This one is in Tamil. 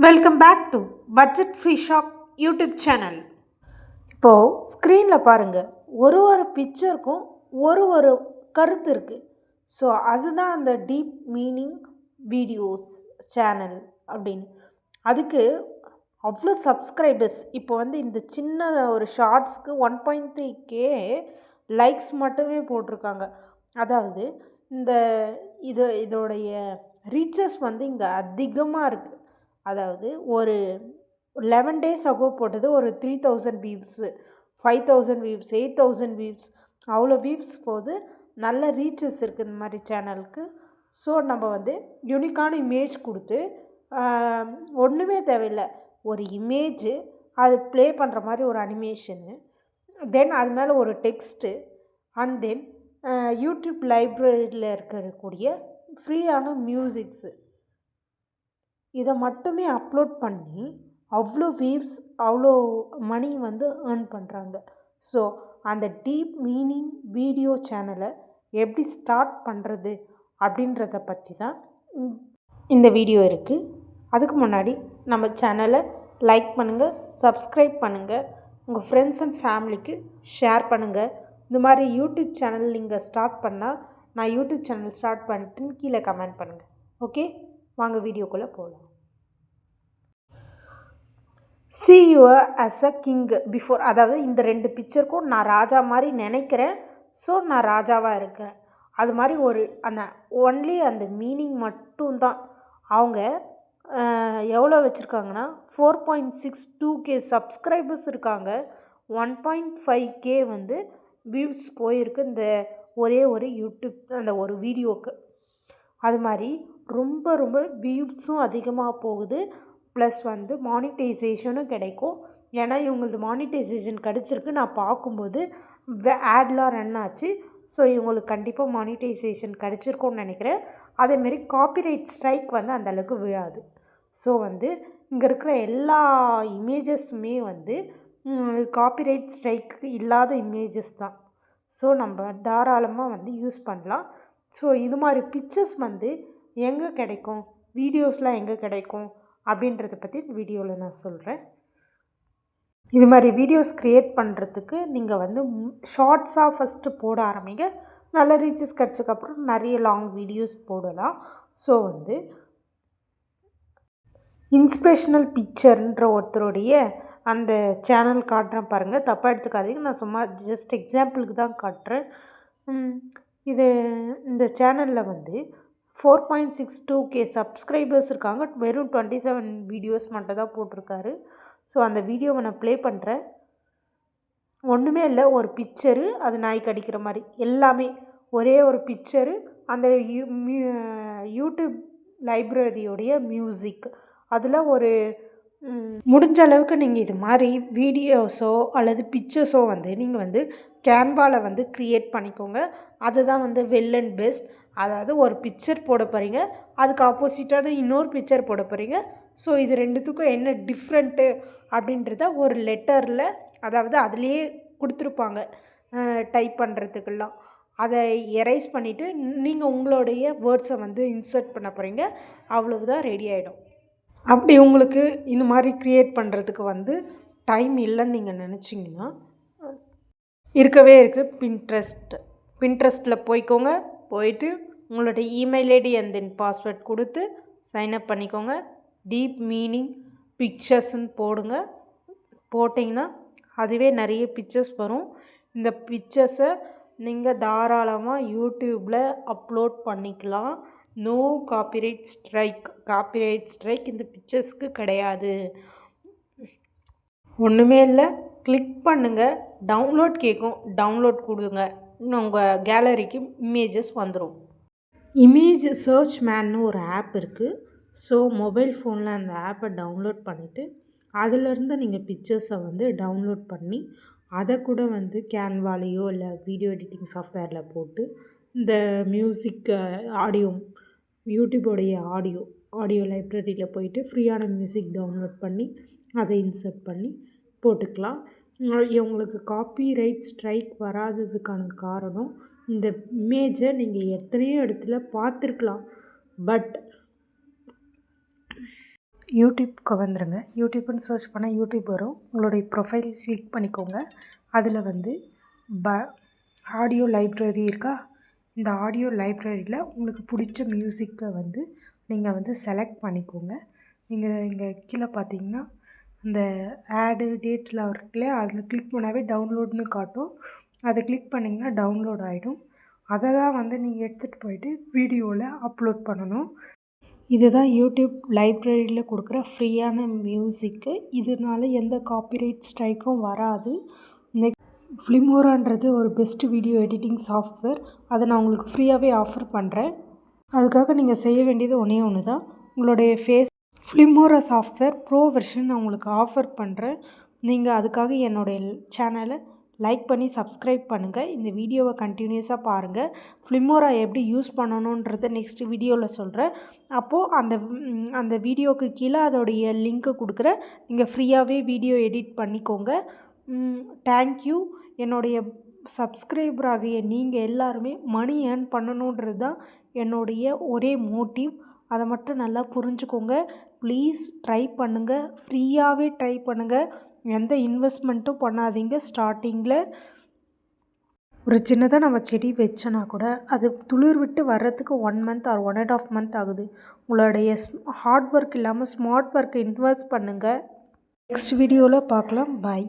Welcome back to budget free shop YouTube channel. இப்போது ஸ்க்ரீனில் பாருங்கள், ஒரு ஒரு பிக்சருக்கும் ஒரு ஒரு கருத்து இருக்குது. ஸோ அதுதான் அந்த டீப் மீனிங் வீடியோஸ் சேனல் அப்படின்னு. அதுக்கு அவ்வளோ சப்ஸ்கிரைபர்ஸ். இப்போ வந்து இந்த சின்ன ஒரு ஷார்ட்ஸ்க்கு 1.3K லைக்ஸ் மட்டுமே போட்டிருக்காங்க. அதாவது இந்த இதோடைய ரீச்சஸ் வந்து இங்கே அதிகமாக இருக்குது. அதாவது ஒரு 11 டேஸ் அகோ போட்டது ஒரு 3000 வியூஸு, 5000 வியூஸ், 8000 வியூஸ், அவ்வளோ வியூஸ் போது. நல்ல ரீச்சஸ் இருக்குது இந்த மாதிரி சேனலுக்கு. ஸோ நம்ம வந்து யூனிக்கான இமேஜ் கொடுத்து ஒன்றுமே தேவையில்லை, ஒரு இமேஜு அது ப்ளே பண்ணுற மாதிரி ஒரு அனிமேஷனு, தென் அது மேலே ஒரு டெக்ஸ்ட்டு, அண்ட் தென் யூடியூப் லைப்ரரியில் இருக்கக்கூடிய ஃப்ரீயான மியூசிக்ஸு, இதை மட்டுமே அப்லோட் பண்ணி அவ்வளோ வியூஸ், அவ்வளோ மணி வந்து ஏர்ன் பண்ணுறாங்க. ஸோ அந்த டீப் மீனிங் வீடியோ சேனலை எப்படி ஸ்டார்ட் பண்ணுறது அப்படின்றத பற்றி தான் இந்த வீடியோ இருக்குது. அதுக்கு முன்னாடி நம்ம சேனலை லைக் பண்ணுங்கள், சப்ஸ்கிரைப் பண்ணுங்கள், உங்கள் ஃப்ரெண்ட்ஸ் அண்ட் ஃபேமிலிக்கு ஷேர் பண்ணுங்கள். இந்த மாதிரி யூடியூப் சேனல் நீங்கள் ஸ்டார்ட் பண்ணால் நான் யூடியூப் சேனல் ஸ்டார்ட் பண்ணிட்டுன்னு கீழே கமெண்ட் பண்ணுங்கள். ஓகே, வாங்க வீடியோக்குள்ளே போகலாம். See you as a king before. அதாவது இந்த 2 பிக்சருக்கும் நான் ராஜா மாதிரி நினைக்கிறேன். ஸோ நான் ராஜாவாக இருக்கேன். அது மாதிரி ஒரு அந்த ஒன்லி அந்த மீனிங் மட்டும்தான். அவங்க எவ்வளோ வச்சுருக்காங்கன்னா 4.62K சப்ஸ்கிரைபர்ஸ் இருக்காங்க. 1.5K வந்து வியூஸ் போயிருக்கு இந்த ஒரே ஒரு யூடியூப் அந்த ஒரு வீடியோவுக்கு. அது மாதிரி ரொம்ப ரொம்ப வியூஸும் அதிகமாக போகுது. ப்ளஸ் வந்து மானிட்டைசேஷனும் கிடைக்கும். ஏன்னா இவங்களுக்கு மானிட்டைசேஷன் கிடச்சிருக்கு. நான் பார்க்கும்போது ஆட்லாம் ரன் ஆச்சு. ஸோ இவங்களுக்கு கண்டிப்பாக மானிட்டைசேஷன் கிடச்சிருக்கும்னு நினைக்கிறேன். அதேமாரி காப்பிரைட் ஸ்ட்ரைக் வந்து அந்தளவுக்கு விழாது. ஸோ வந்து இங்கே இருக்கிற எல்லா இமேஜஸுமே வந்து காப்பிரைட் ஸ்ட்ரைக் இல்லாத இமேஜஸ் தான். ஸோ நம்ம தாராளமாக வந்து யூஸ் பண்ணலாம். ஸோ இது மாதிரி பிக்சர்ஸ் வந்து எங்கே கிடைக்கும், வீடியோஸ்லாம் எங்கே கிடைக்கும் அப்படின்றத பற்றி இந்த வீடியோவில் நான் சொல்கிறேன். இது மாதிரி வீடியோஸ் க்ரியேட் பண்ணுறதுக்கு நீங்கள் வந்து ஷார்ட்ஸாக ஃபஸ்ட்டு போட ஆரம்பிங்க. நல்ல ரீச்சஸ் கிடச்சதுக்கப்புறம் நிறைய லாங் வீடியோஸ் போடலாம். ஸோ வந்து இன்ஸ்பிரேஷ்னல் பிக்சர்ன்ற ஒருத்தருடைய அந்த சேனல் காட்டுறேன் பாருங்கள், தப்பாக எடுத்துக்காதீங்க. நான் சும்மா ஜஸ்ட் எக்ஸாம்பிளுக்கு தான் காட்டுறேன். இந்த சேனலில் வந்து 4.62K சப்ஸ்கிரைபர்ஸ் இருக்காங்க. வெறும் 27 வீடியோஸ் மட்டும் தான் போட்டிருக்காரு. ஸோ அந்த வீடியோவை நான் ப்ளே பண்ணுறேன். ஒன்றுமே இல்லை, ஒரு பிக்சரு, அது நாய் கடிக்கிற மாதிரி, எல்லாமே ஒரே ஒரு பிக்சரு, அந்த யூடியூப் லைப்ரரியோடைய மியூசிக், அதில் ஒரு முடிஞ்ச அளவுக்கு நீங்கள் இது மாதிரி வீடியோஸோ அல்லது பிக்சர்ஸோ வந்து நீங்கள் வந்து கேன்வாவில் வந்து க்ரியேட் பண்ணிக்கோங்க. அதுதான் வந்து வெல் அண்ட் பெஸ்ட். அதாவது ஒரு பிக்சர் போட போகிறீங்க, அதுக்கு ஆப்போசிட்டான இன்னொரு பிக்சர் போட போகிறீங்க. ஸோ இது ரெண்டுத்துக்கும் என்ன டிஃப்ரெண்ட்டு அப்படின்றத ஒரு லெட்டரில், அதாவது அதுலேயே கொடுத்துருப்பாங்க டைப் பண்ணுறதுக்கெல்லாம். அதை எரேஸ் பண்ணிவிட்டு நீங்கள் உங்களுடைய வேர்ட்ஸை வந்து இன்சர்ட் பண்ண போகிறீங்க. அவ்வளவுதான், ரெடி ஆகிடும். அப்படி உங்களுக்கு இந்த மாதிரி க்ரியேட் பண்ணுறதுக்கு வந்து டைம் இல்லைன்னு நீங்கள் நினச்சிங்கன்னா இருக்கவே இருக்குது பின்ட்ரெஸ்ட்டில் போய்க்கோங்க. போயிட்டு உங்களோட email ID and then password கொடுத்து சைன்அப் பண்ணிக்கோங்க. டீப் மீனிங் பிக்சர்ஸ்ன்னு போடுங்க. போட்டிங்கன்னா அதுவே நிறைய பிக்சர்ஸ் வரும். இந்த பிக்சர்ஸை நீங்கள் தாராளமாக யூடியூப்பில் அப்லோட் பண்ணிக்கலாம். நோ காப்பிரைட் ஸ்ட்ரைக் இந்த பிக்சர்ஸ்க்கு கிடையாது. ஒன்றுமே இல்லை, கிளிக் பண்ணுங்கள், டவுன்லோட் கேட்கும், டவுன்லோட் கொடுங்க, உங்கள் கேலரிக்கு இமேஜஸ் வந்துடும். இமேஜ் சர்ச் மேன்னு ஒரு ஆப் இருக்குது. ஸோ மொபைல் ஃபோனில் அந்த ஆப்பை டவுன்லோட் பண்ணிவிட்டு அதிலேருந்து நீங்கள் பிக்சர்ஸை வந்து டவுன்லோட் பண்ணி அதை கூட வந்து கேன்வாலேயோ இல்லை வீடியோ எடிட்டிங் சாஃப்ட்வேரில் போட்டு இந்த மியூசிக் யூடியூபோடைய ஆடியோ லைப்ரரியில் போயிட்டு ஃப்ரீயான மியூசிக் டவுன்லோட் பண்ணி அதை இன்சர்ட் பண்ணி போட்டுக்கலாம். இவங்களுக்கு காப்பிரைட் ஸ்ட்ரைக் வராததுக்கான காரணம், இந்த இமேஜை நீங்கள் எத்தனையோ இடத்துல பார்த்துருக்கலாம், பட் யூடியூப்க்கு வந்துடுங்க. யூடியூப்னு சர்ச் பண்ணால் யூடியூப் வரும். உங்களுடைய ப்ரொஃபைல் கிளிக் பண்ணிக்கோங்க. அதில் வந்து ப ஆடியோ லைப்ரரி இருக்கா? இந்த ஆடியோ லைப்ரரியில் உங்களுக்கு பிடிச்ச மியூசிக்கை வந்து நீங்கள் வந்து செலக்ட் பண்ணிக்கோங்க. நீங்கள் இங்கே கீழே பார்த்தீங்கன்னா அந்த ஆடு டேட்லாம் இருக்குல்லையா, அதில் கிளிக் பண்ணாவே டவுன்லோட்னு காட்டும். அதை கிளிக் பண்ணிங்கன்னா டவுன்லோட் ஆகிடும். அதை தான் வந்து நீங்கள் எடுத்துகிட்டு போயிட்டு வீடியோவில் அப்லோட் பண்ணணும். இதுதான் யூடியூப் லைப்ரரியில் கொடுக்குற ஃப்ரீயான மியூசிக்கு. இதனால எந்த காப்பிரைட் ஸ்ட்ரைக்கும் வராது. ஃபிலிமோரான்றது ஒரு பெஸ்ட் வீடியோ எடிட்டிங் சாஃப்ட்வேர். அதை நான் உங்களுக்கு ஃப்ரீயாகவே ஆஃபர் பண்ணுறேன். அதுக்காக நீங்கள் செய்ய வேண்டியது ஒன்றே ஒன்று தான். உங்களுடைய ஃபிலிமோரா சாஃப்ட்வேர் ப்ரோ வெர்ஷன் நான் உங்களுக்கு ஆஃபர் பண்ணுறேன். நீங்கள் அதுக்காக என்னுடைய சேனலை லைக் பண்ணி சப்ஸ்கிரைப் பண்ணுங்கள். இந்த வீடியோவை கண்டினியூஸாக பாருங்கள். ஃபிலிமோரா எப்படி யூஸ் பண்ணணுன்றதை நெக்ஸ்ட் வீடியோவில் சொல்கிறேன். அப்போது அந்த வீடியோவுக்கு கீழே அதோடைய லிங்க்கை கொடுக்குறேன். நீங்கள் ஃப்ரீயாகவே வீடியோ எடிட் பண்ணிக்கோங்க. தேங்க்யூ. என்னுடைய சப்ஸ்கிரைபர் ஆகிய நீங்கள் எல்லாருமே மணி ஏர்ன் பண்ணணுன்றது தான் என்னுடைய ஒரே மோட்டிவ். அதை மட்டும் நல்லா புரிஞ்சுக்கோங்க. ப்ளீஸ் ட்ரை பண்ணுங்கள். ஃப்ரீயாகவே ட்ரை பண்ணுங்கள். எந்த இன்வெஸ்ட்மெண்ட்டும் பண்ணாதீங்க. ஸ்டார்டிங்கில் ஒரு சின்னதாக நம்ம செடி வச்சோன்னா கூட அது துளிர் விட்டு வர்றதுக்கு 1 மந்த் ஆர் 1.5 மந்த் ஆகுது. உங்களுடைய ஹார்ட் ஒர்க் இல்லாமல் ஸ்மார்ட் ஒர்க்கை இன்வெஸ்ட் பண்ணுங்கள். நெக்ஸ்ட் வீடியோவில் பார்க்கலாம். பாய்.